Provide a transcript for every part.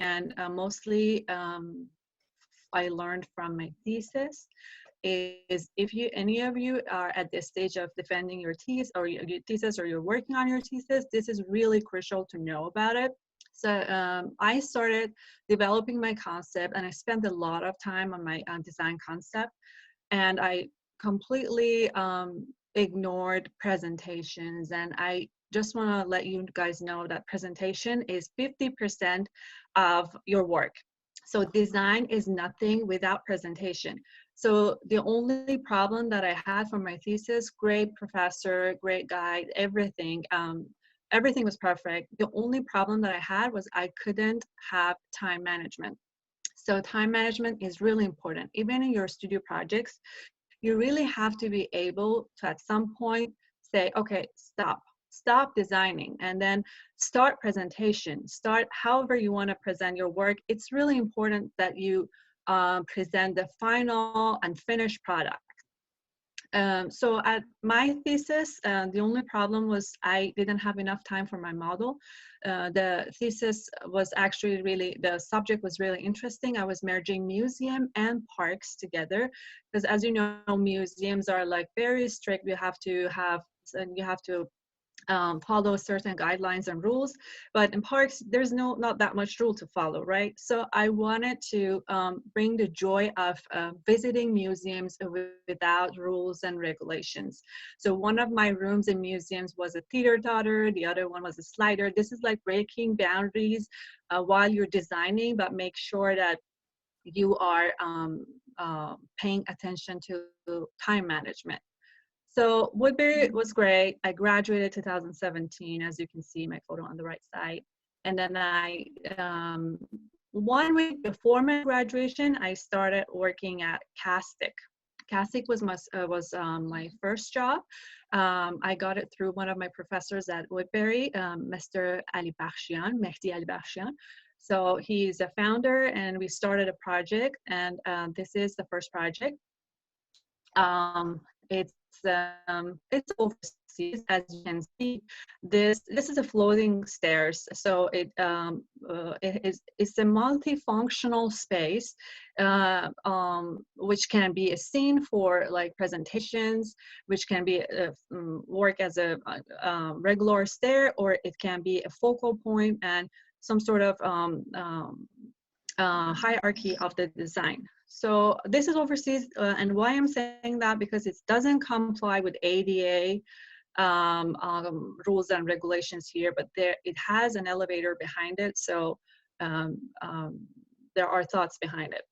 and mostly I learned from my thesis, is if any of you are at this stage of defending your thesis or you're working on your thesis, this is really crucial to know about it. So I started developing my concept, and I spent a lot of time on my design concept, and I completely ignored presentations. And I just want to let you guys know that presentation is 50% of your work. So design is nothing without presentation. So the only problem that I had for my thesis, great professor, great guide, everything, everything was perfect. The only problem that I had was I couldn't have time management. So time management is really important. Even in your studio projects, you really have to be able to at some point say, okay, stop designing, and then start presentation, start however you want to present your work. It's really important that you present the final and finished product. So at my thesis, the only problem was I didn't have enough time for my model. The thesis was actually the subject was really interesting. I was merging museum and parks together, because as you know, museums are like very strict. You have to follow certain guidelines and rules, but in parks there's not that much rule to follow, right? So I wanted to bring the joy of visiting museums without rules and regulations. So one of my rooms in museums was a teeter totter, the other one was a slider. This is like breaking boundaries while you're designing, but make sure that you are paying attention to time management. So Woodbury was great. I graduated 2017, as you can see my photo on the right side. And then 1 week before my graduation, I started working at Kastic. Kastic was my first job. I got it through one of my professors at Woodbury, Mr. Mehdi Ali Bakhshian. So he's a founder, and we started a project, and this is the first project. It's overseas, as you can see. This is a floating stairs, so it's a multifunctional space, which can be a scene for like presentations, which can be work as a regular stair, or it can be a focal point and some sort of hierarchy of the design. So this is overseas, and why I'm saying that, because it doesn't comply with IIDA rules and regulations here, but it has an elevator behind it, so there are thoughts behind it.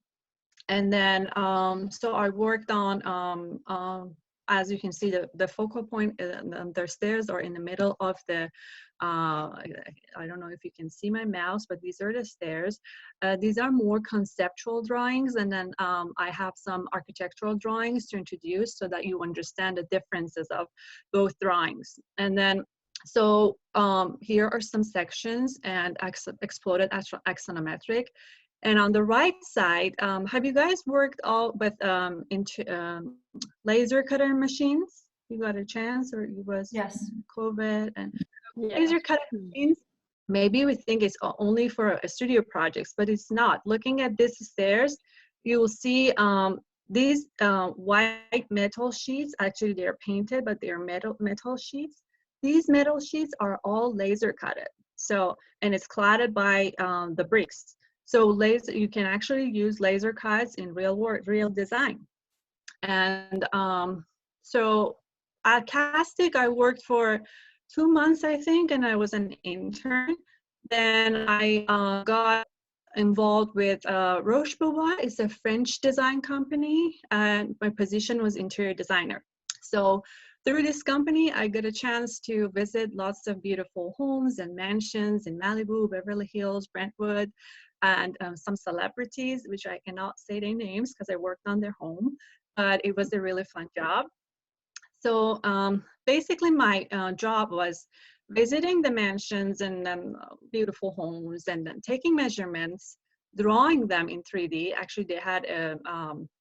And then so I worked on as you can see, the focal point, the stairs are in the middle of the I don't know if you can see my mouse, but these are the stairs. These are more conceptual drawings, and then I have some architectural drawings to introduce so that you understand the differences of both drawings. And then, so here are some sections and exploded axonometric. And on the right side, have you guys worked all with laser cutter machines? You got a chance, or it was Yes. COVID and Yeah. laser cutter machines? Maybe we think it's only for studio projects, but it's not. Looking at these stairs, you will see these white metal sheets. Actually, they're painted, but they're metal sheets. These metal sheets are all laser cutted. So, and it's cladded by the bricks. So you can actually use laser cuts in real design. And so at Kastic, I worked for 2 months, I think, and I was an intern. Then I got involved with Roche-Bobois. It's a French design company, and my position was interior designer. So through this company, I got a chance to visit lots of beautiful homes and mansions in Malibu, Beverly Hills, Brentwood, and some celebrities, which I cannot say their names because I worked on their home, but it was a really fun job. So basically my job was visiting the mansions and beautiful homes, and then taking measurements, drawing them in 3D. Actually, they had a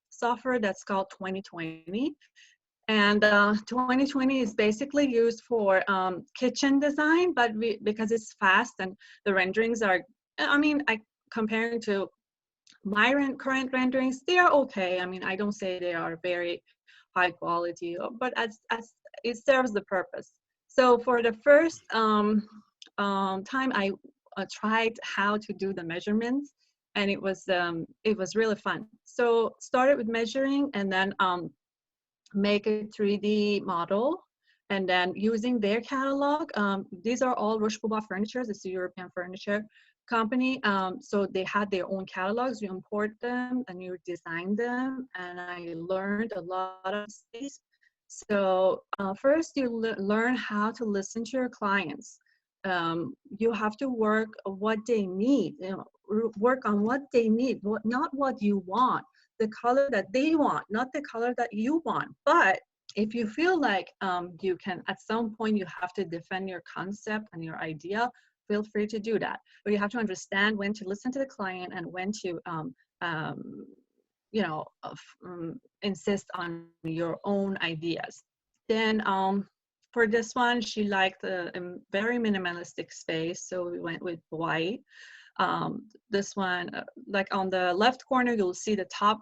software that's called 2020. And 2020 is basically used for kitchen design, but because it's fast and the renderings are, I mean, comparing to my current renderings, they are okay. I mean, I don't say they are very high quality, but as it serves the purpose. So for the first time, I tried how to do the measurements, and it was really fun. So started with measuring, and then make a 3D model, and then using their catalog. These are all Roche-Bobois furniture. It's a European furniture company. So they had their own catalogs. You import them and you design them. And I learned a lot of things. So first you learn how to listen to your clients. You have to work what they need, work on what they need, not what you want, the color that they want, not the color that you want. But if you feel like you can, at some point, you have to defend your concept and your idea, feel free to do that. But you have to understand when to listen to the client and when to, insist on your own ideas. Then for this one, she liked a very minimalistic space, so we went with white. This one, like on the left corner, you'll see the top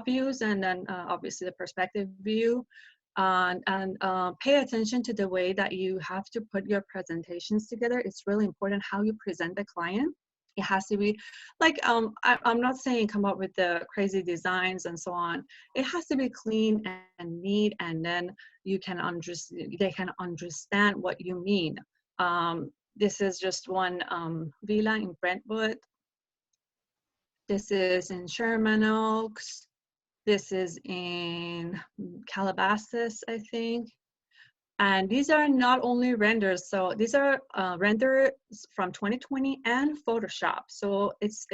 views, and then obviously the perspective view. And pay attention to the way that you have to put your presentations together. It's really important how you present the client. It has to be like, I'm not saying come up with the crazy designs and so on. It has to be clean and neat, and then you can they can understand what you mean. This is just one villa in Brentwood. This is in Sherman Oaks. This is in Calabasas, I think. And these are not only renders, so these are renders from 2020 and Photoshop. So it's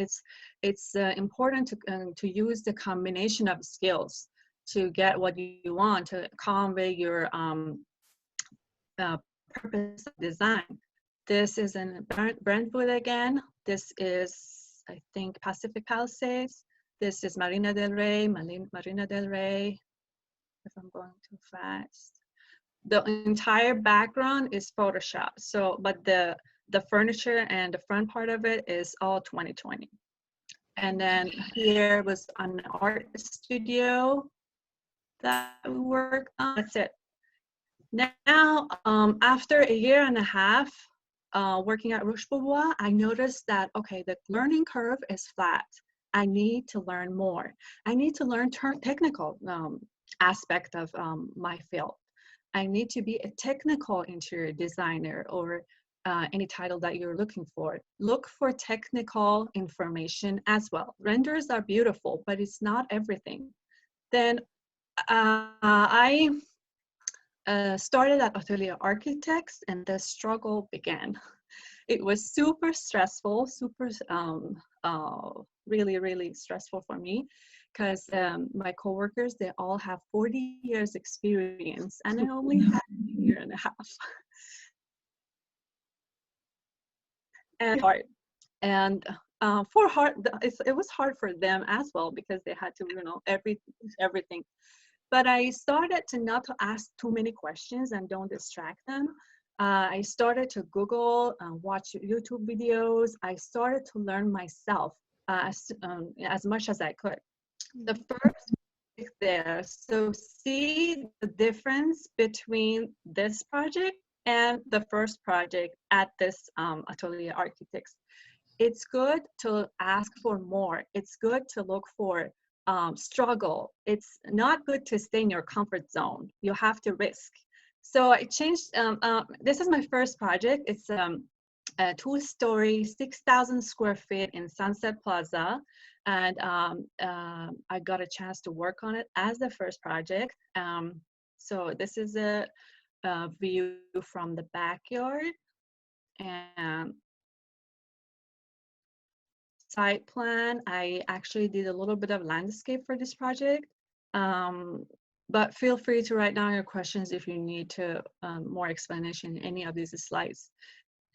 important to use the combination of skills to get what you want, to convey your purpose of design. This is in Brentwood again. This is, I think, Pacific Palisades. This is Marina del Rey, Marina del Rey, if I'm going too fast. The entire background is Photoshop. So, but the furniture and the front part of it is all 2020. And then here was an art studio that we worked on. That's it. Now, after a year and a half working at Roche-Bobois, I noticed that, okay, the learning curve is flat. I need to learn more. I need to learn technical aspect of my field. I need to be a technical interior designer, or any title that you're looking for. Look for technical information as well. Renders are beautiful, but it's not everything. Then I started at Atelier Architects, and the struggle began. It was super stressful, really, really stressful for me, because my coworkers, they all have 40 years experience, and I only had a year and a half. And hard. And it was hard for them as well, because they had to, everything. But I started to not to ask too many questions and don't distract them. I started to Google, watch YouTube videos. I started to learn myself as much as I could. The first there, so see the difference between this project and the first project at this Atelier Architects. It's good to ask for more. It's good to look for struggle. It's not good to stay in your comfort zone. You have to risk. So I changed, this is my first project. It's a 2-story, 6,000 square feet in Sunset Plaza. And I got a chance to work on it as the first project. So this is a view from the backyard. And site plan, I actually did a little bit of landscape for this project. But feel free to write down your questions if you need to more explanation in any of these slides.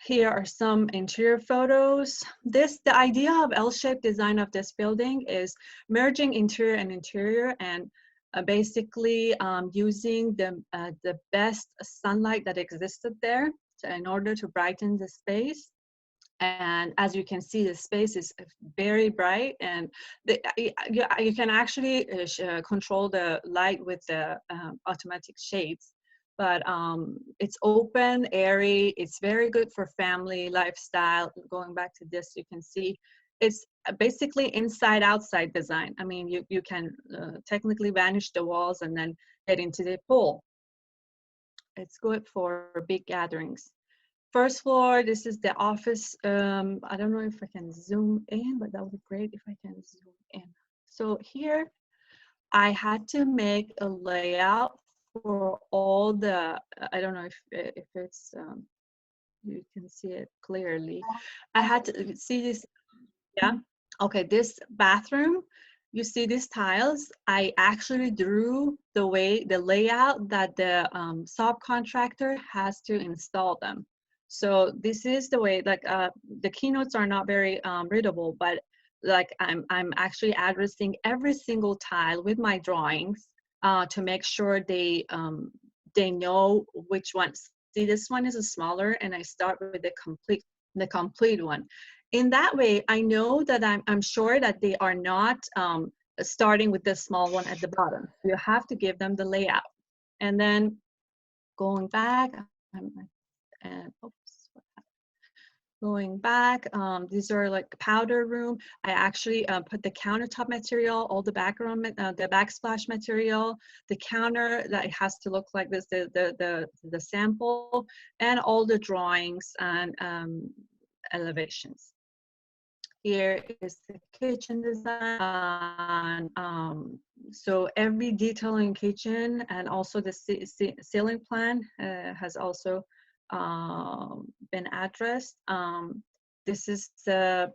Here are some interior photos. The idea of L-shaped design of this building is merging interior and interior, and basically using the best sunlight that existed there in order to brighten the space. And as you can see, the space is very bright, and you can actually control the light with the automatic shades. But it's open, airy. It's very good for family lifestyle. Going back to this, you can see it's basically inside-outside design. I mean, you can technically vanish the walls and then get into the pool. It's good for big gatherings. First floor, this is the office. I don't know if I can zoom in, but that would be great if I can zoom in. So here, I had to make a layout for all the, I don't know if it's, you can see it clearly. I had to see this, yeah? Okay, this bathroom, you see these tiles, I actually drew the layout that the subcontractor has to install them. So this is the way, like the keynotes are not very readable, but like I'm actually addressing every single tile with my drawings to make sure they know which ones. See, this one is a smaller, and I start with the complete one. In that way, I know that I'm sure that they are not starting with the small one at the bottom. You have to give them the layout. And then going back, going back, these are like powder room. I actually put the countertop material, all the background, the backsplash material, the counter that it has to look like this, the sample, and all the drawings and elevations. Here is the kitchen design. So every detail in kitchen, and also the ceiling plan has also been addressed. This is the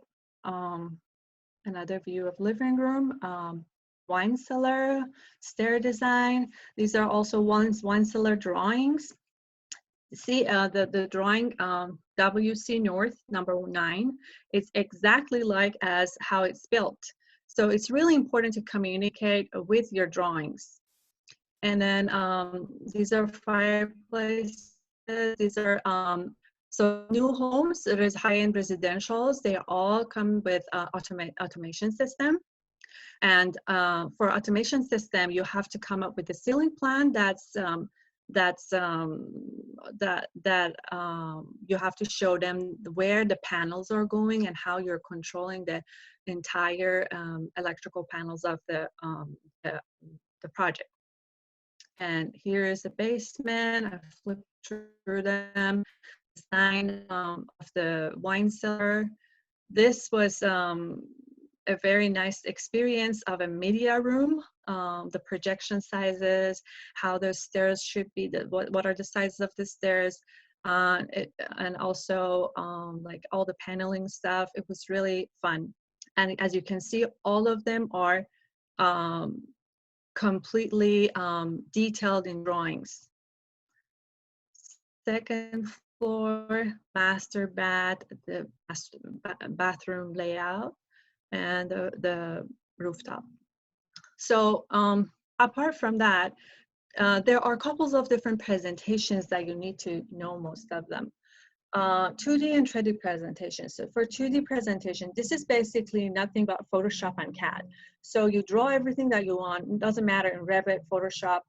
another view of living room, wine cellar, stair design. These are also wine cellar drawings. See the drawing WC North number 9. It's exactly like as how it's built. So it's really important to communicate with your drawings. And then these are fireplaces. These are so new homes. It is high-end residentials. They all come with automation system. And for automation system, you have to come up with a ceiling plan you have to show them where the panels are going and how you're controlling the entire electrical panels of the project. And here is the basement. I flipped through them. Design of the wine cellar. This was a very nice experience of a media room, the projection sizes, how the stairs should be, what are the sizes of the stairs, and also like all the paneling stuff. It was really fun. And as you can see, all of them are completely detailed in drawings. Second floor, master bath, the bathroom layout, and the rooftop. So apart from that, there are couples of different presentations that you need to know most of them. 2D and 3D presentations. So for 2D presentation, this is basically nothing but Photoshop and CAD. So you draw everything that you want, it doesn't matter in Revit, Photoshop,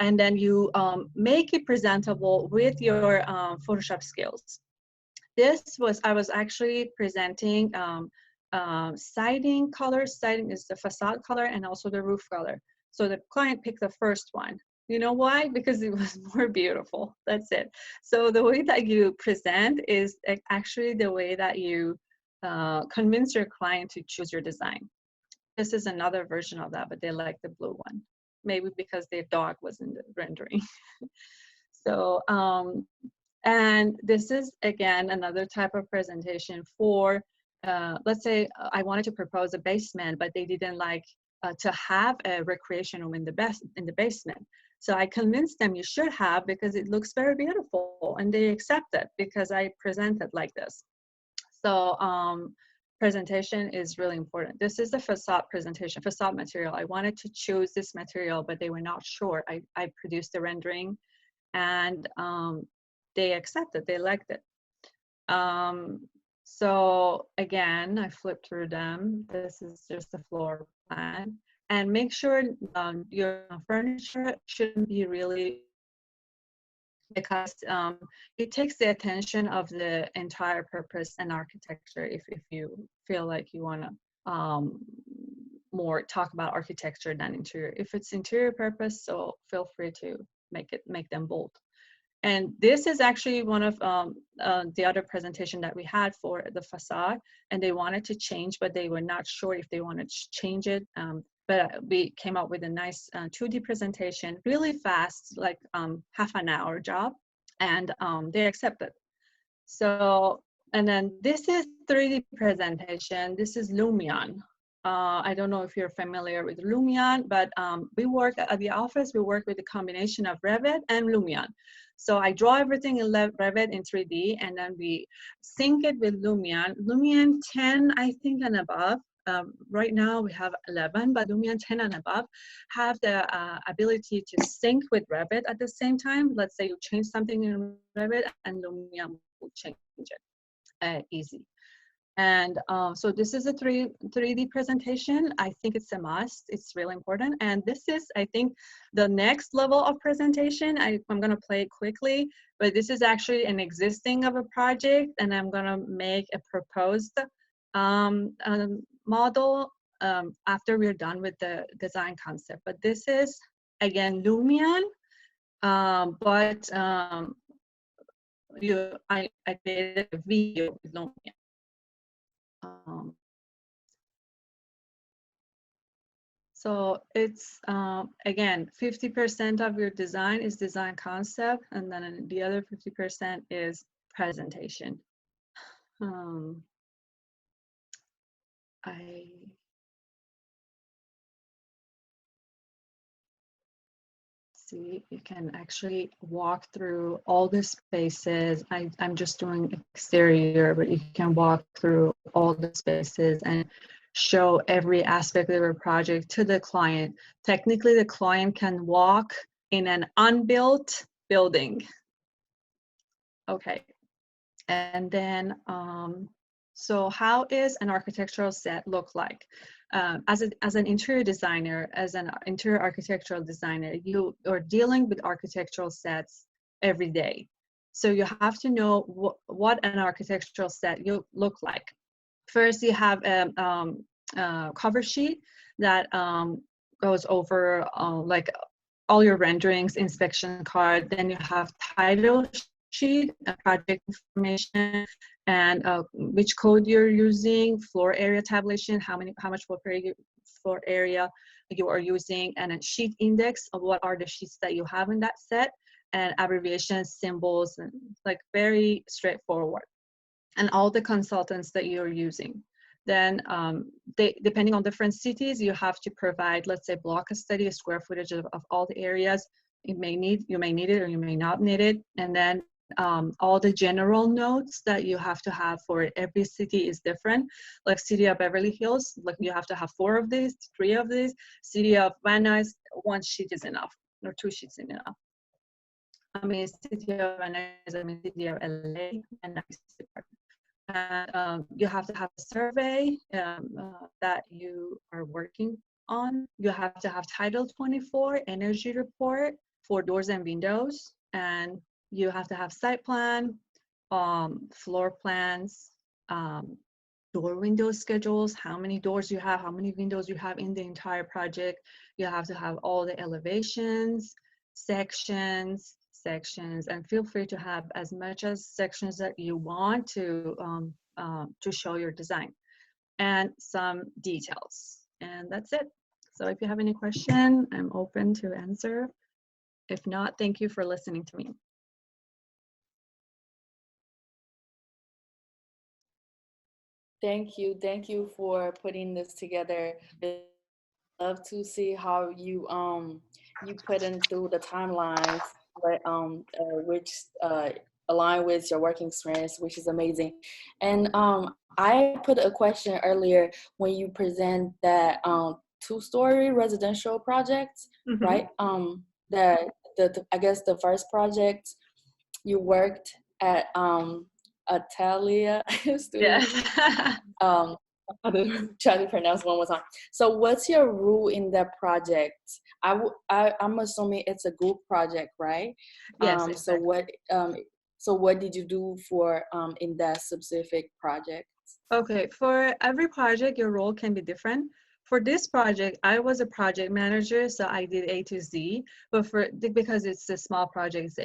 and then you make it presentable with your Photoshop skills. I was actually presenting siding color. Siding is the facade color and also the roof color. So the client picked the first one. You know why? Because it was more beautiful. That's it. So the way that you present is actually the way that you convince your client to choose your design. This is another version of that, but they like the blue one. Maybe because their dog was in the rendering. So, and this is, again, another type of presentation for, let's say I wanted to propose a basement, but they didn't like to have a recreation room in the basement. So I convinced them you should have, because it looks very beautiful, and they accept it because I present it like this. So presentation is really important. This is the facade presentation, facade material. I wanted to choose this material, but they were not sure. I produced the rendering, and they accepted, they liked it. So again, I flip through them. This is just a floor plan. And make sure your furniture shouldn't be really, because it takes the attention of the entire purpose and architecture if you feel like you want to more talk about architecture than interior. If it's interior purpose, so feel free to make them bold. And this is actually one of the other presentation that we had for the facade, and they wanted to change, but they were not sure if they wanted to change it. But we came up with a nice 2D presentation, really fast, like half an hour job, and they accepted. So, and then this is 3D presentation. This is Lumion. I don't know if you're familiar with Lumion, but we work at the office, we work with a combination of Revit and Lumion. So I draw everything in Revit in 3D, and then we sync it with Lumion. Lumion 10, I think, and above. Right now we have 11, but Lumion 10 and above have the ability to sync with Revit at the same time. Let's say you change something in Revit and Lumion will change it easy. And so this is a 3D presentation. I think it's a must. It's really important. And this is, I think, the next level of presentation. I'm going to play it quickly, but this is actually an existing of a project, and I'm going to make a proposed model after we're done with the design concept. But this is, again, Lumion, but I created a video with Lumion. So it's, again, 50% of your design is design concept, and then the other 50% is presentation. See, you can actually walk through all the spaces. I'm just doing exterior, but you can walk through all the spaces and show every aspect of your project to the client. Technically, the client can walk in an unbuilt building. Okay, and then, so how is an architectural set look like? As an interior designer, as an interior architectural designer, you are dealing with architectural sets every day. So you have to know what an architectural set you look like. First, you have a cover sheet that goes over like all your renderings, inspection card. Then you have title sheet, project information, and which code you're using, floor area tabulation, how much floor area you are using, and a sheet index of what are the sheets that you have in that set, and abbreviations, symbols, and like very straightforward, and all the consultants that you're using. Then depending on different cities, you have to provide, let's say, block study, square footage of all the areas. You may need it or you may not need it. And then all the general notes that you have to have for every city is different. Like City of Beverly Hills, like you have to have 4 of these, 3 of these. City of Van Nuys, 1 sheet is enough, or 2 sheets is enough. I mean, City of Van Nuys, I mean, City of LA, and you have to have a survey that you are working on. You have to have Title 24, energy report for doors and windows, and you have to have site plan, floor plans, door window schedules, how many doors you have, how many windows you have in the entire project. You have to have all the elevations, sections, and feel free to have as much as sections that you want to show your design, and some details. And that's it. So if you have any question, I'm open to answer. If not, thank you for listening to me. Thank you for putting this together. I love to see how you put in through the timelines, which align with your working experience, which is amazing. And I put a question earlier when you present that 2-story residential project, Mm-hmm. right? I guess the first project you worked at Atalia Yeah. students. Um, I'm try to pronounce one more time. So what's your role in that project? I'm assuming it's a group project, right? Yes, So exactly. what did you do for in that specific project? Okay, for every project, your role can be different. For this project, I was a project manager, so I did A to Z. But because it's a small project, it's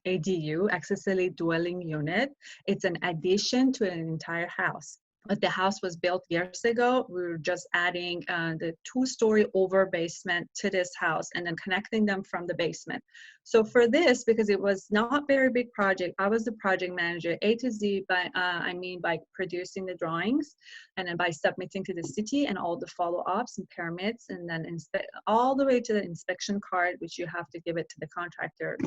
ADU, accessory dwelling unit. It's an addition to an entire house. But the house was built years ago. We were just adding the 2-story over basement to this house and then connecting them from the basement. So for this, because it was not very big project, I was the project manager, A to Z, by producing the drawings and then by submitting to the city and all the follow-ups and permits, and then all the way to the inspection card, which you have to give it to the contractor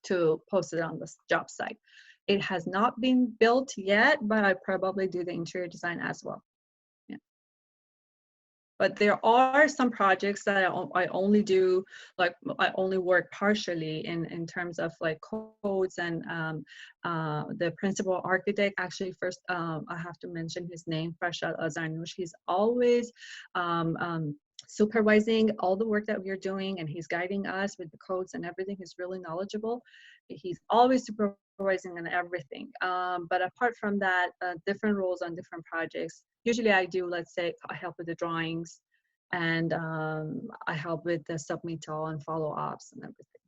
to post it on the job site. It has not been built yet, but I probably do the interior design as well. Yeah. But there are some projects that I only do, like I only work partially in terms of like codes and the principal architect. Actually, first I have to mention his name, Farshad Azarnoush. He's always supervising all the work that we're doing, and he's guiding us with the codes and everything. He's really knowledgeable. He's always supervising on everything. But apart from that, different roles on different projects. Usually I do, let's say, I help with the drawings, and I help with the submittal and follow-ups and everything.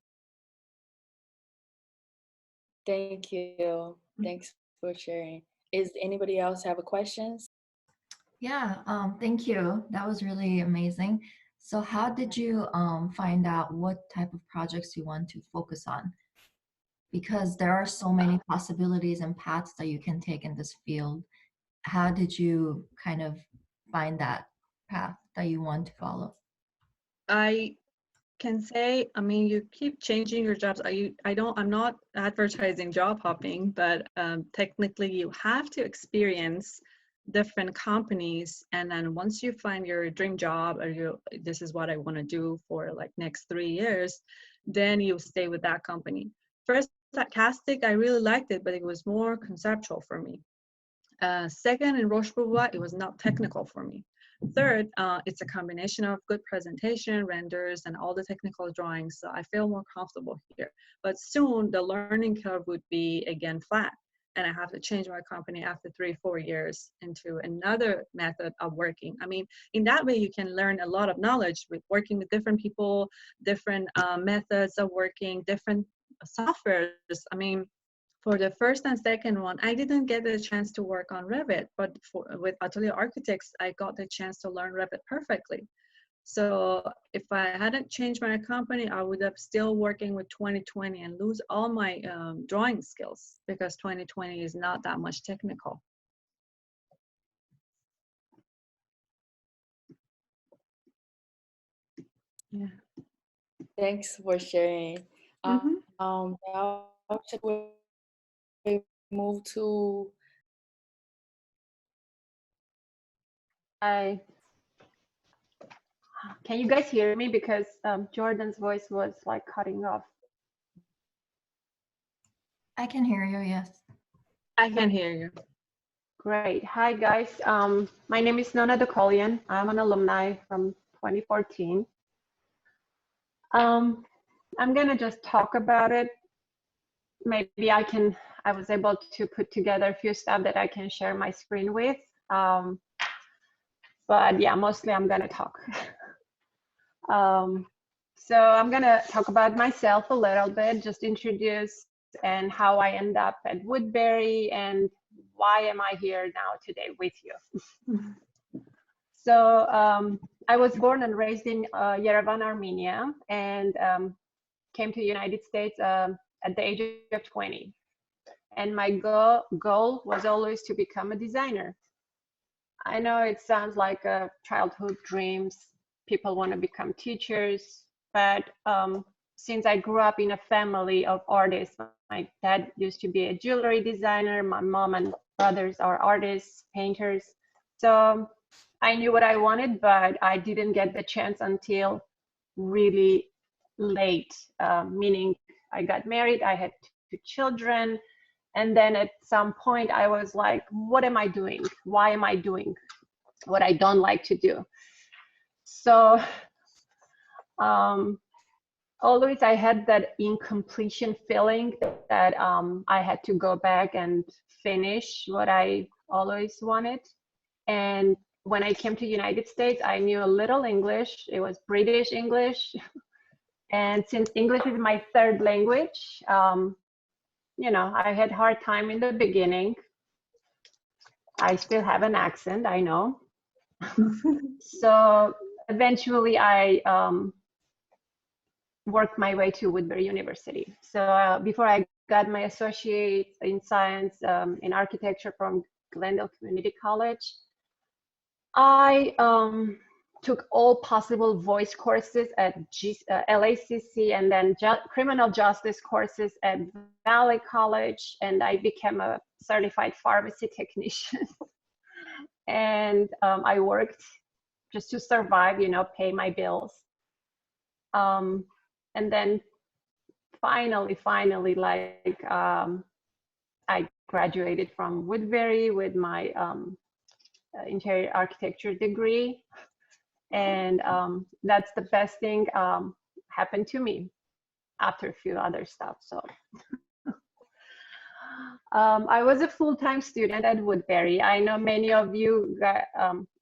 Thank you. Thanks for sharing. Is anybody else have a questions? Yeah, thank you. That was really amazing. So how did you find out what type of projects you want to focus on? Because there are so many possibilities and paths that you can take in this field. How did you kind of find that path that you want to follow? I can say, I mean, you keep changing your jobs. I'm not advertising job hopping, but technically you have to experience different companies, and then once you find your dream job, or this is what I want to do for like next 3 years, then you stay with that company. First at Kastic, I really liked it, but it was more conceptual for me. Second, in Roche Bobois, it was not technical for me. Third, it's a combination of good presentation, renders, and all the technical drawings, so I feel more comfortable here. But soon, the learning curve would be, again, flat, and I have to change my company after 3-4 years into another method of working. I mean, in that way, you can learn a lot of knowledge with working with different people, different methods of working, different softwares. I mean, for the first and second one, I didn't get a chance to work on Revit, but with Atelier Architects, I got the chance to learn Revit perfectly. So if I hadn't changed my company, I would have still working with 2020 and lose all my drawing skills, because 2020 is not that much technical. Yeah. Thanks for sharing. Now should we move to? Can you guys hear me? Because Jordan's voice was like cutting off. I can hear you, yes. I can hear you. Great. Hi, guys. My name is Nona Dokholian. I'm an alumni from 2014. I'm going to just talk about it. Maybe I was able to put together a few stuff that I can share my screen with. But yeah, mostly I'm going to talk. So I'm going to talk about myself a little bit, just introduce and how I end up at Woodbury and why am I here now today with you. So I was born and raised in Yerevan, Armenia, and came to the United States at the age of 20. And my goal was always to become a designer. I know it sounds like a childhood dreams. People want to become teachers, but since I grew up in a family of artists, my dad used to be a jewelry designer, my mom and brothers are artists, painters. So I knew what I wanted, but I didn't get the chance until really late, meaning I got married, I had 2 children, And then at some point I was like, what am I doing? Why am I doing what I don't like to do? So always I had that incompletion feeling that I had to go back and finish what I always wanted. And when I came to United States, I knew a little English. It was British English. And since English is my third language, you know, I had hard time in the beginning. I still have an accent, I know. So eventually I worked my way to Woodbury University. So before I got my associate in science in architecture from Glendale Community College, I took all possible voice courses at LACC, and then criminal justice courses at Valley College, and I became a certified pharmacy technician. And I worked just to survive, you know, pay my bills. And then finally, like I graduated from Woodbury with my interior architecture degree, and that's the best thing happened to me after a few other stuff. So I was a full-time student at Woodbury. I know many of you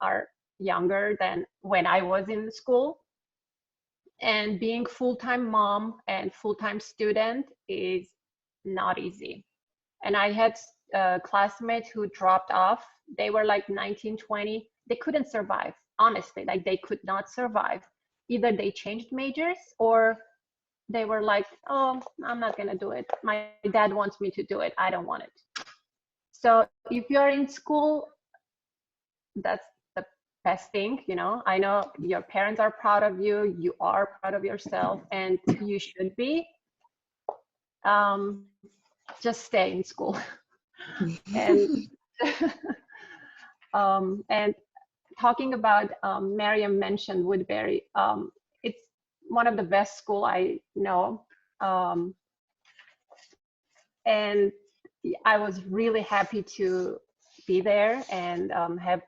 are younger than when I was in school, and being full-time mom and full-time student is not easy. And I had classmates who dropped off. They were like 19, 20. They couldn't survive, honestly. Like, they could not survive. Either they changed majors, or they were like, oh, I'm not gonna do it. My dad wants me to do it. I don't want it. So if you're in school, that's the best thing, you know. I know your parents are proud of you. You are proud of yourself, and you should be. Just stay in school. And and talking about Miriam mentioned Woodbury. It's one of the best school I know, and I was really happy to be there and have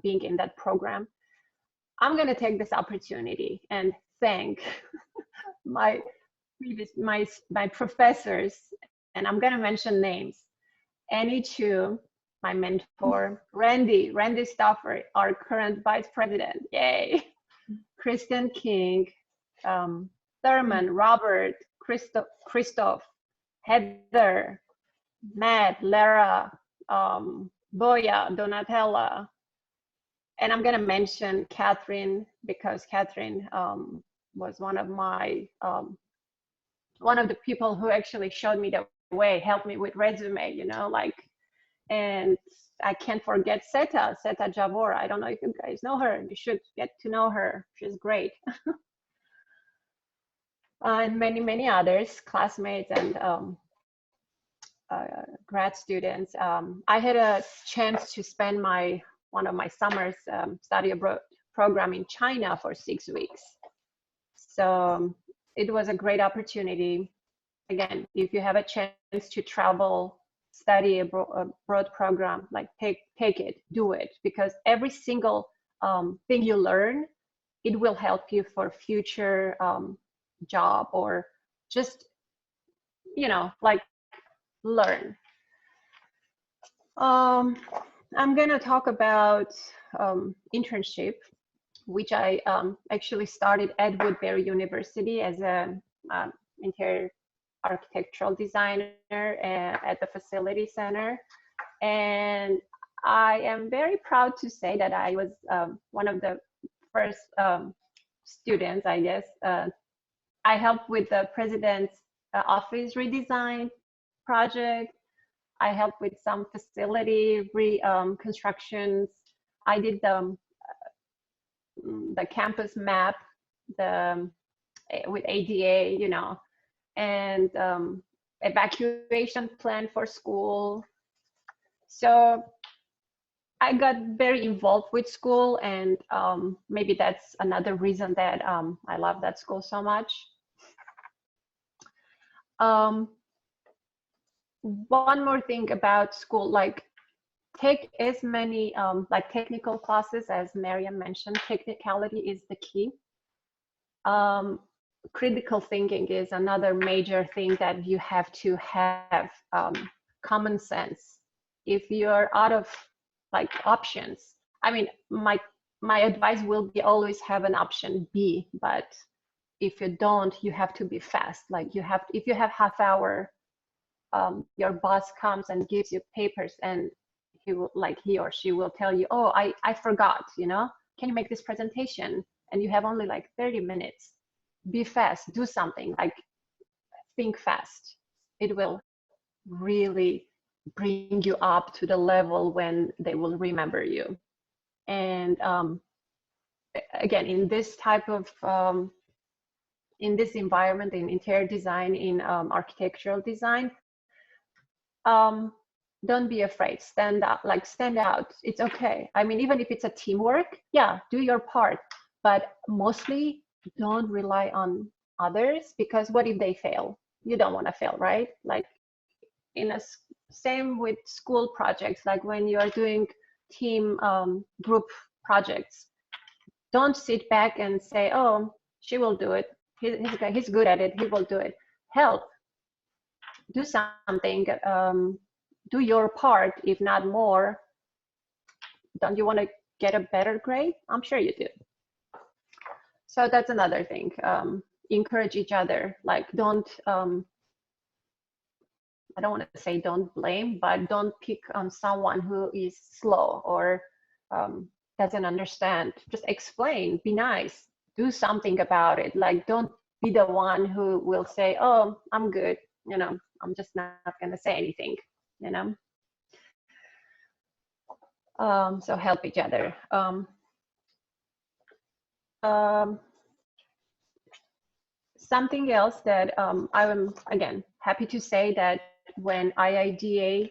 being in that program. I'm going to take this opportunity and thank my professors, and I'm going to mention names. Annie Chu, my mentor, Randy Stauffer, our current vice president, yay. Kristen King, Thurman, Robert, Christoph, Heather, Matt, Lara, Boya, Donatella, and I'm gonna mention Catherine, because Catherine was one of my one of the people who actually showed me the way, helped me with resume, you know, like. And I can't forget Seta Javor. I don't know if you guys know her. You should get to know her. She's great. And many others, classmates and grad students. I had a chance to spend one of my summers study abroad program in China for 6 weeks. So it was a great opportunity. Again, if you have a chance to travel, study abroad program, like take it, do it, because every single thing you learn, it will help you for future job, or just, you know, like, learn. I'm gonna talk about internship, which I actually started at Woodbury University as a interior architectural designer at the facility center. And I am very proud to say that I was one of the first students, I guess. I helped with the president's office redesign project. I helped with some facility constructions. I did the campus map, with ADA, you know, and evacuation plan for school. So I got very involved with school, and maybe that's another reason that I love that school so much. one more thing about school, like take as many like technical classes as Miriam mentioned. Technicality is the key. Critical thinking is another major thing that you have to have. Common sense. If you're out of like options, I mean, my advice will be always have an option B, but if you don't, you have to be fast. Like you have, if you have half hour, your boss comes and gives you papers, and he or she will tell you, oh, I forgot, can you make this presentation? And you have only like 30 minutes. Be fast, do something, like think fast. It will really bring you up to the level when they will remember you. And again, in this type of in this environment, in interior design, in architectural design, don't be afraid. Stand up, like stand out. It's okay. I mean, even if it's a teamwork, yeah, do your part, but mostly don't rely on others, because what if they fail? You don't want to fail, right? Like same with school projects, like when you are doing team group projects, don't sit back and say, oh, she will do it, he's good at it, he will do it. Help, do something, do your part, if not more. Don't you want to get a better grade? I'm sure you do. So that's another thing. Encourage each other. Like don't I don't want to say don't blame, but don't pick on someone who is slow or doesn't understand. Just explain, be nice, do something about it. Like don't be the one who will say, oh, I'm good, I'm just not going to say anything, so help each other. Something else that I'm, again, happy to say that when IIDA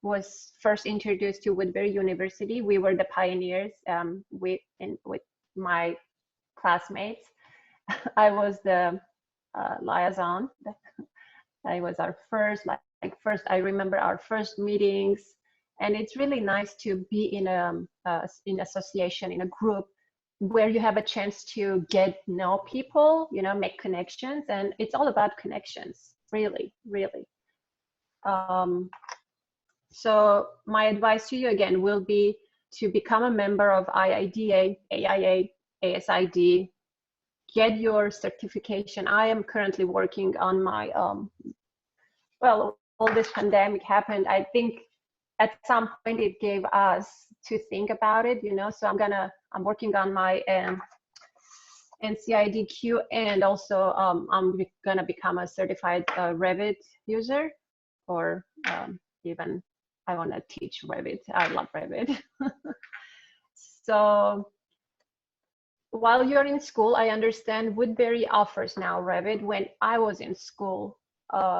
was first introduced to Woodbury University, we were the pioneers with my classmates. I was the liaison. I was our first, I remember our first meetings, and it's really nice to be in in association, in a group where you have a chance to get know people, make connections, and it's all about connections, really, really. So my advice to you again will be to become a member of IIDA, AIA, ASID, get your certification. I am currently working on my, well, all this pandemic happened. I think at some point it gave us to think about it, so I'm working on my NCIDQ, and also I'm gonna become a certified Revit user, or even I want to teach Revit. I love Revit. So while you're in school, I understand Woodbury offers now Revit. When I was in school,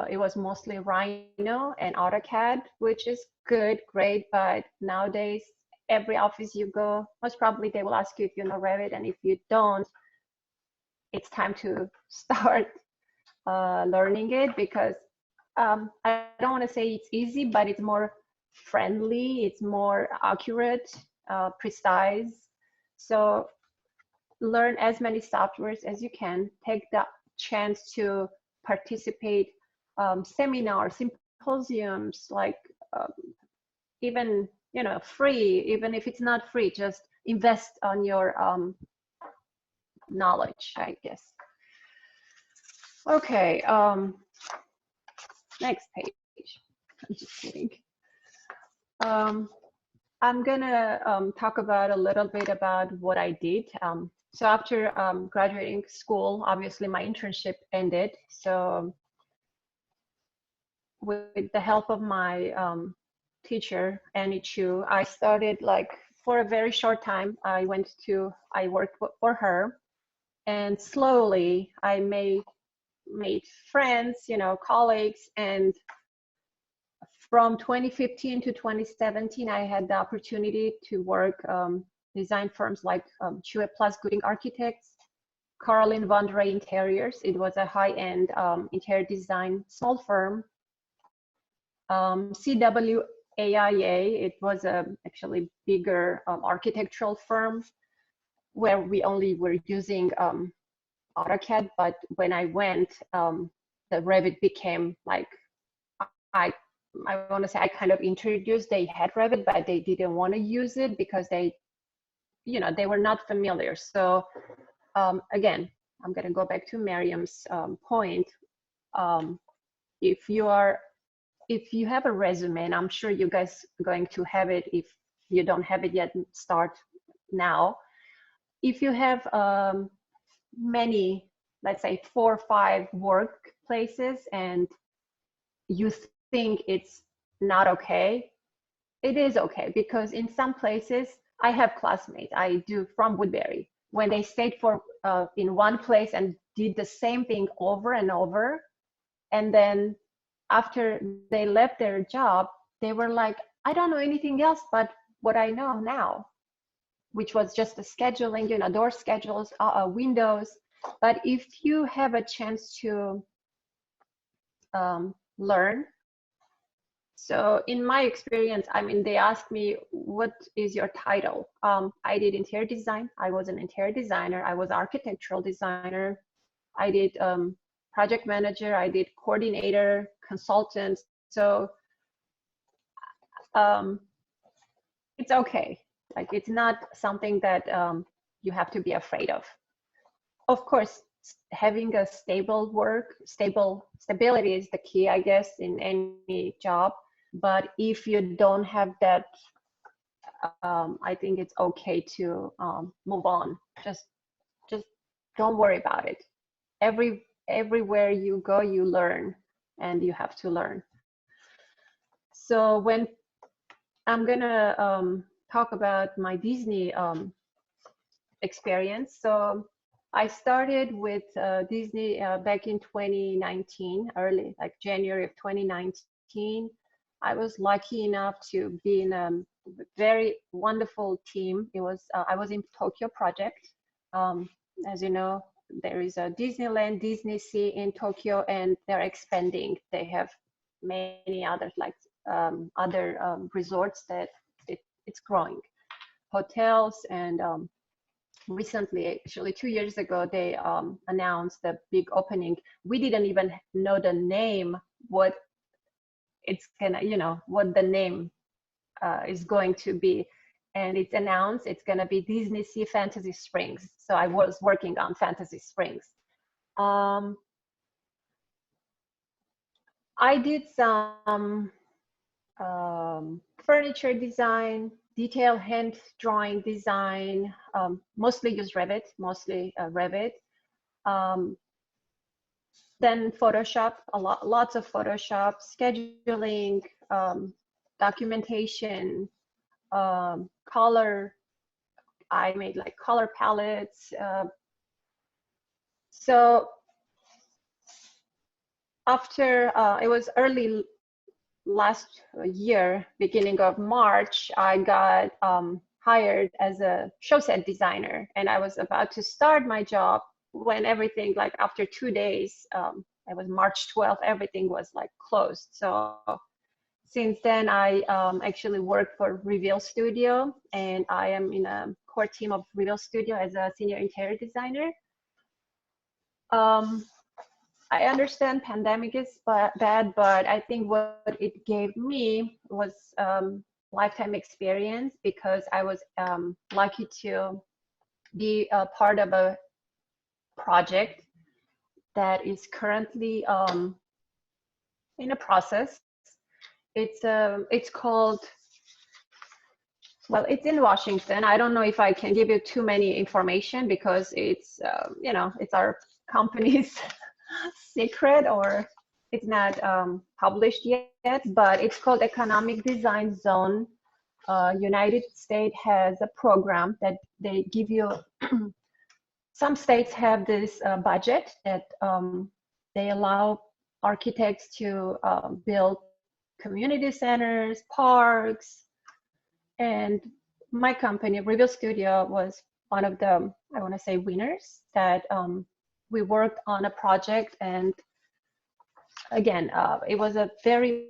it was mostly Rhino and AutoCAD, which is good, great, but nowadays every office you go, most probably they will ask you if you know Revit, and if you don't, it's time to start learning it, because I don't want to say it's easy, but it's more friendly, it's more accurate, precise. So learn as many softwares as you can. Take the chance to participate seminars, symposiums, like even free. Even if it's not free, just invest on your knowledge, I guess. Okay, next page. I'm just kidding. I'm gonna talk about a little bit about what I did. So after graduating school, obviously my internship ended. So with the help of my teacher, Annie Chu, I started, like, for a very short time, I worked for her, and slowly I made friends, colleagues, and from 2015 to 2017, I had the opportunity to work design firms like Chue Plus Gooding Architects, Caroline Von Rey Interiors. It was a high-end interior design small firm. CWAIA, it was a actually bigger architectural firm where we only were using AutoCAD, but when I went, the Revit became like, I want to say I kind of introduced, they had Revit, but they didn't want to use it because they, you know, they were not familiar. So again, I'm going to go back to Miriam's point. If you have a resume, and I'm sure you guys are going to have it, if you don't have it yet, start now. If you have many, let's say 4 or 5 workplaces, and you think it's not okay, it is okay, because in some places, I have classmates, I do from Woodbury, when they stayed for in one place and did the same thing over and over, and then after they left their job, they were like, I don't know anything else but what I know now, which was just the scheduling, you know, door schedules, windows. But if you have a chance to learn, so in my experience, I mean, they asked me, what is your title? I did interior design. I was an interior designer. I was architectural designer. I did project manager. I did coordinator, consultant. So it's okay. Like, it's not something that you have to be afraid of. Of course, having a stable work, stability is the key, I guess, in any job. But if you don't have that, I think it's okay to move on. Just don't worry about it. Everywhere you go, you learn, and you have to learn. So when I'm gonna talk about my Disney experience. So I started with Disney back in 2019, early, like January of 2019. I was lucky enough to be in a very wonderful team. It was I was in Tokyo project. As you know, there is a Disneyland, Disney Sea in Tokyo, and they're expanding. They have many others, like other resorts that it's growing, hotels, and recently, actually 2 years ago, they announced the big opening. We didn't even know the name, what it's gonna, you know, what the name is going to be. And it's announced it's gonna be Disney Sea Fantasy Springs. So I was working on Fantasy Springs. I did some furniture design, detail hand drawing design, mostly use Revit, then Photoshop, lots of Photoshop, scheduling, documentation, color. I made like color palettes. So after, it was early last year, beginning of March, I got hired as a show set designer, and I was about to start my job when everything, like after 2 days, it was March 12th, everything was like closed. So since then, I actually work for Reveal Studio, and I am in a core team of Reveal Studio as a senior interior designer. I understand pandemic is bad, but I think what it gave me was lifetime experience, because I was lucky to be a part of a project that is currently in a process. It's called, well, it's in Washington. I don't know if I can give you too many information, because it's you know, it's our company's secret, or it's not published yet, but it's called Economic Design Zone. United States has a program that they give you. Some states have this budget that they allow architects to build community centers, parks, and my company, Reveal Studio, was one of the, I want to say, winners. That we worked on a project, and again, it was a very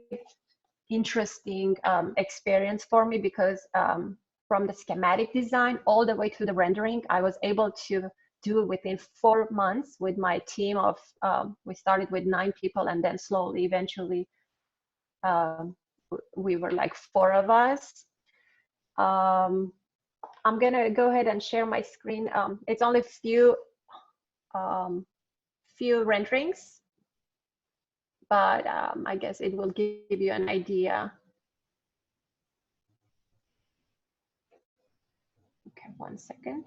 interesting experience for me because from the schematic design all the way to the rendering, I was able to do within 4 months with my team of, we started with 9 people and then slowly, eventually, we were like 4 of us. I'm gonna go ahead and share my screen. It's only few renderings, but I guess it will give you an idea. Okay, 1 second.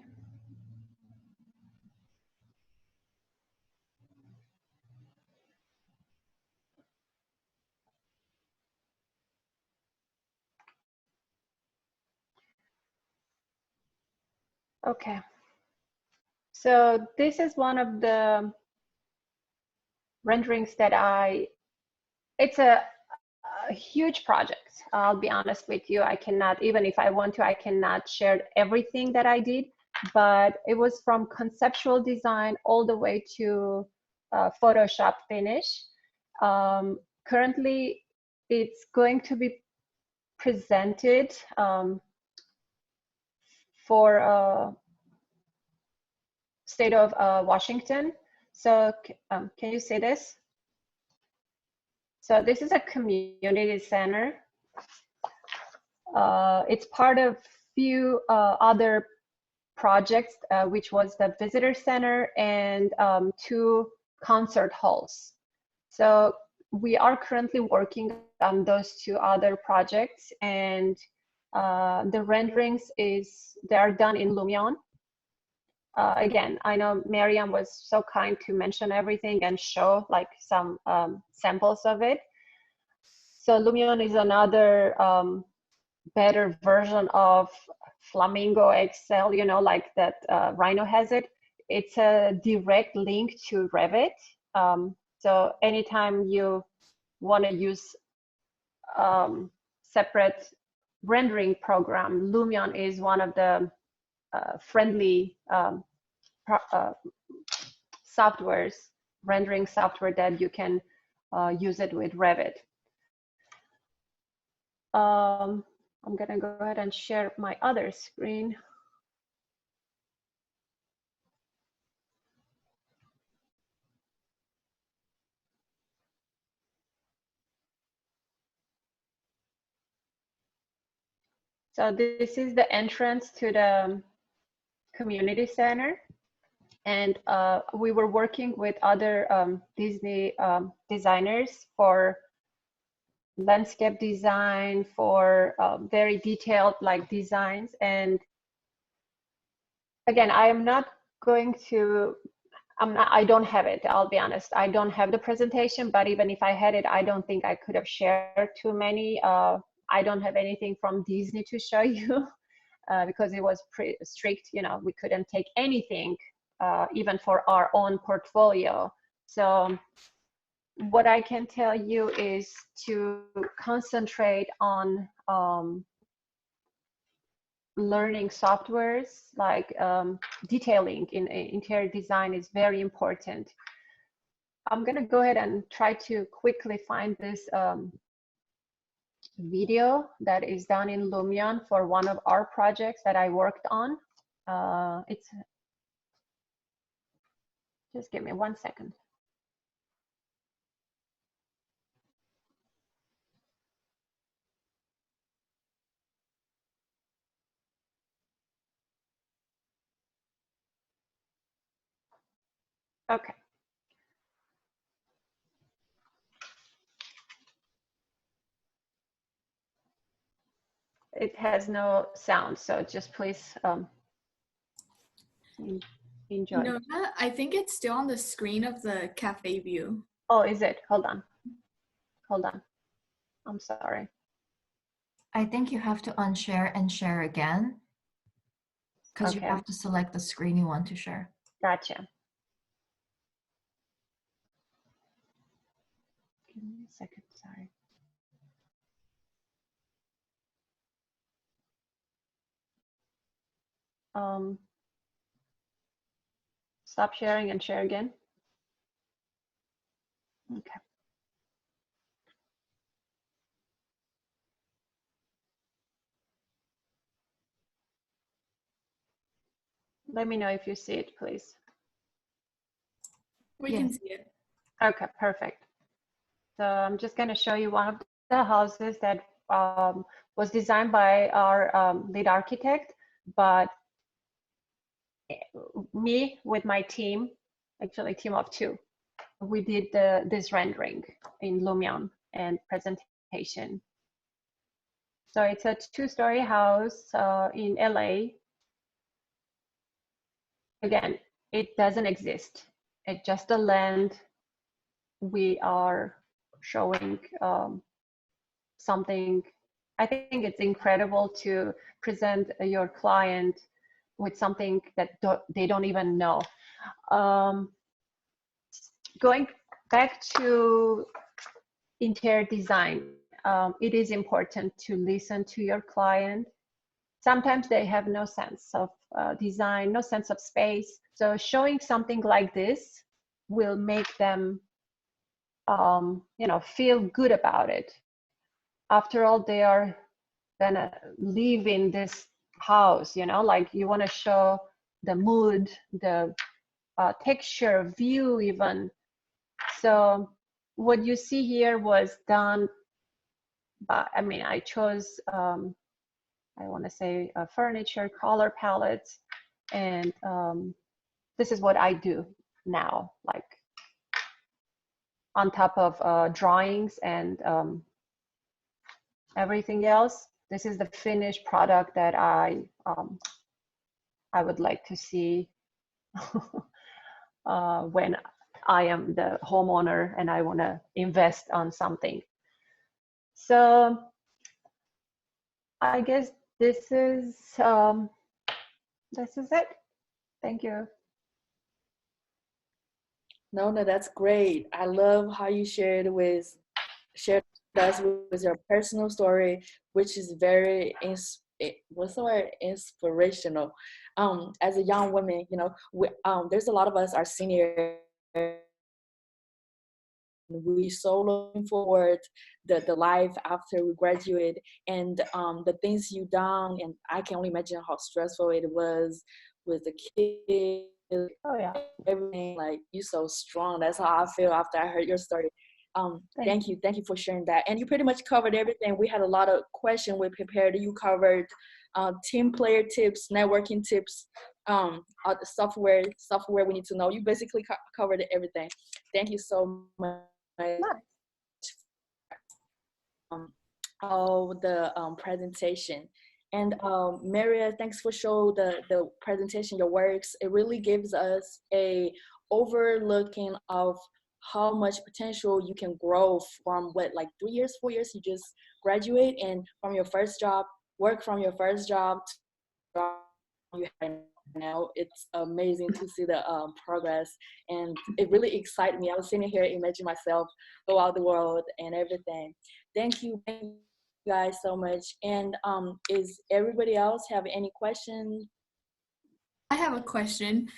Okay, so this is one of the renderings that it's a huge project. I'll be honest with you. I cannot, even if I want to, I cannot share everything that I did, but it was from conceptual design all the way to Photoshop finish. Currently, it's going to be presented for state of Washington. So can you say this? So this is a community center. It's part of few other projects, which was the visitor center and 2 concert halls. So we are currently working on those 2 other projects, and the renderings they are done in Lumion. Again, I know Miriam was so kind to mention everything and show like some samples of it. So Lumion is another better version of Flamingo Excel, you know, like that Rhino has it. It's a direct link to Revit. So anytime you want to use separate rendering program, Lumion is one of the friendly softwares, rendering software that you can use it with Revit. I'm gonna go ahead and share my other screen. So this is the entrance to the community center. And we were working with other Disney designers for landscape design, for very detailed like designs. And again, I am not going to, I don't have it, I'll be honest. I don't have the presentation, but even if I had it, I don't think I could have shared too many. I don't have anything from Disney to show you because it was pretty strict, you know, we couldn't take anything even for our own portfolio. So what I can tell you is to concentrate on learning softwares, like detailing in interior design is very important. I'm gonna go ahead and try to quickly find this video that is done in Lumion for one of our projects that I worked on. It's, just give me 1 second. Okay. It has no sound, so just please enjoy. Nona, I think it's still on the screen of the cafe view. Oh, is it? Hold on. Hold on. I'm sorry. I think you have to unshare and share again because you Okay. have to select the screen you want to share. Gotcha. Give me a second, sorry. Stop sharing and share again. Okay. Let me know if you see it, please. We can see it. Okay, perfect. So I'm just going to show you one of the houses that was designed by our lead architect, but me with my team, actually a team of 2, we did this rendering in Lumion and presentation. So it's a 2-story house in LA. Again, it doesn't exist. It's just a land. We are showing something. I think it's incredible to present your client with something that they don't even know. Going back to interior design, it is important to listen to your client. Sometimes they have no sense of design, no sense of space. So showing something like this will make them feel good about it. After all, they are gonna live in this house, like you want to show the mood, the texture, view even. So what you see here was done by, I chose, I want to say furniture, color palettes, and this is what I do now, like on top of drawings and everything else. This is the finished product that I would like to see when I am the homeowner and I want to invest on something. So I guess this is it. Thank you. Nona, that's great. I love how you shared us with your personal story, which is very inspirational. As a young woman, there's a lot of us are senior. We so looking forward the life after we graduate and the things you done, and I can only imagine how stressful it was with the kids. Oh yeah. Everything, like, you so strong. That's how I feel after I heard your story. Thank you for sharing that. And you pretty much covered everything. We had a lot of questions we prepared. You covered team player tips, networking tips, the software we need to know. You basically covered everything. Thank you so much. Of the presentation. And Maria, thanks for showing the presentation, your works. It really gives us a overlooking of how much potential you can grow from 3 years, 4 years, you just graduate, and from your first job, work from your first job to you have now. It's amazing to see the progress, and it really excited me. I was sitting here imagining myself go out the world and everything. Thank you guys so much. And is everybody else have any questions? I have a question.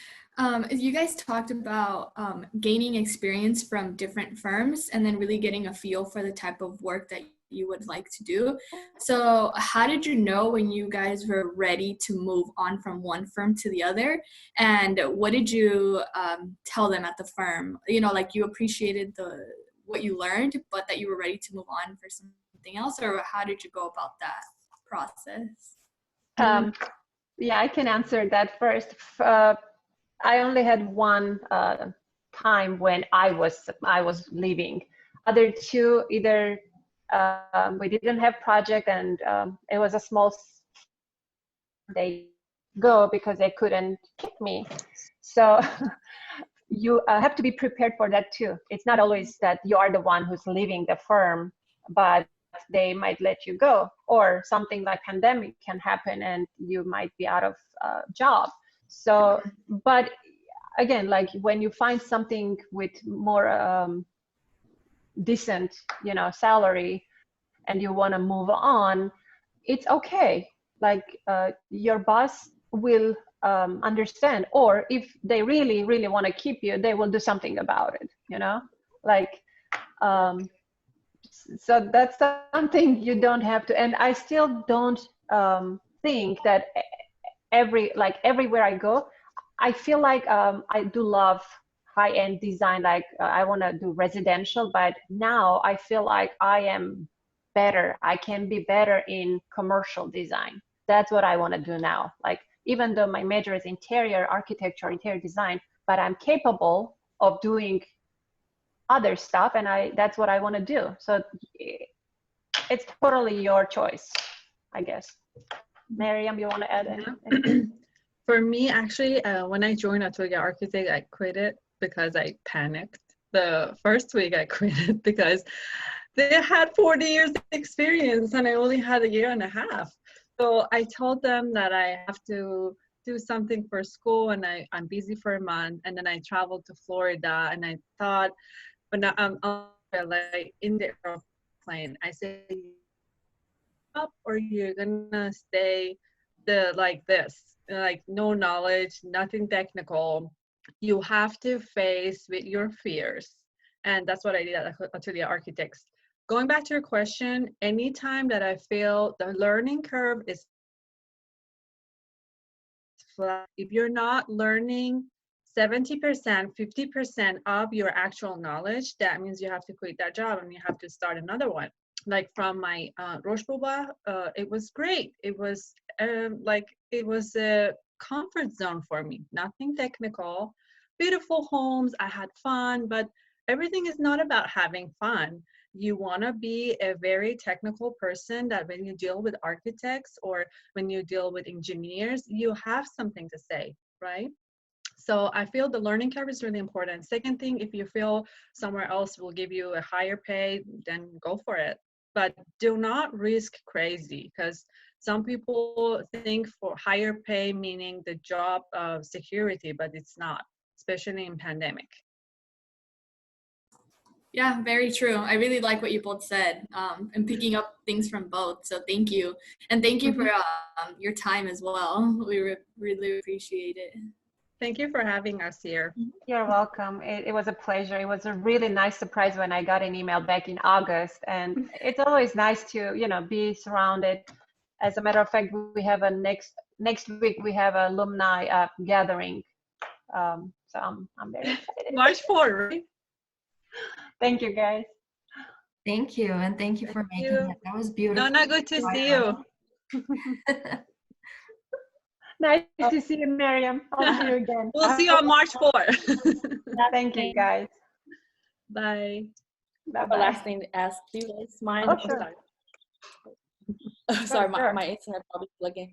You guys talked about gaining experience from different firms and then really getting a feel for the type of work that you would like to do. So how did you know when you guys were ready to move on from one firm to the other? And what did you tell them at the firm? You appreciated what you learned, but that you were ready to move on for something else, or how did you go about that process? Yeah, I can answer that first. I only had one time when I was leaving. Other two, either we didn't have project and it was a small. They go because they couldn't kick me. So you have to be prepared for that too. It's not always that you are the one who's leaving the firm, but they might let you go, or something like pandemic can happen and you might be out of job. So, but again, like when you find something with more decent, salary, and you want to move on, it's okay. Like your boss will understand, or if they really, really want to keep you, they will do something about it, so that's something you don't have to. And I still don't think that everywhere I go, I feel like I do love high-end design. Like I want to do residential, but now I feel like I am better. I can be better in commercial design. That's what I want to do now. Like even though my major is interior architecture, interior design, but I'm capable of doing other stuff, and that's what I want to do. So it's totally your choice, I guess. Miriam, you want to add anything? For me, actually, when I joined Atelier Architect, I quit it because I panicked. The first week I quit it because they had 40 years experience and I only had a year and a half. So I told them that I have to do something for school, and I'm busy for a month. And then I traveled to Florida, and I thought, but now I'm like in the airplane, I said, up or you're gonna stay like this, like no knowledge, nothing technical. You have to face with your fears, and that's what I did at Atelier Architects. Going back to your question, anytime that I feel the learning curve is flat, if you're not learning 70%, 50% of your actual knowledge, that means you have to quit that job and you have to start another one. Like from my Roche Boba, it was great. It was it was a comfort zone for me. Nothing technical, beautiful homes. I had fun, but everything is not about having fun. You want to be a very technical person that when you deal with architects or when you deal with engineers, you have something to say, right? So I feel the learning curve is really important. Second thing, if you feel somewhere else will give you a higher pay, then go for it. But do not risk crazy, because some people think for higher pay meaning the job security, but it's not, especially in pandemic. Yeah, very true. I really like what you both said, and picking up things from both. So thank you. And thank you for your time as well. We really appreciate it. Thank you for having us here. You're welcome. It was a pleasure. It was a really nice surprise when I got an email back in August. And it's always nice to, be surrounded. As a matter of fact, we have next week, we have an alumni gathering. So I'm very excited. March 4th, right? Thank you, guys. Thank you, and thank you for making it. That was beautiful. Nona, good to see you. Nice to see you, Miriam. I'll see you again. We'll see you on March 4th. Thank you, guys. Bye. The last thing to ask, do you guys mind? Oh, sure. Sorry, Sure. my internet probably plugging.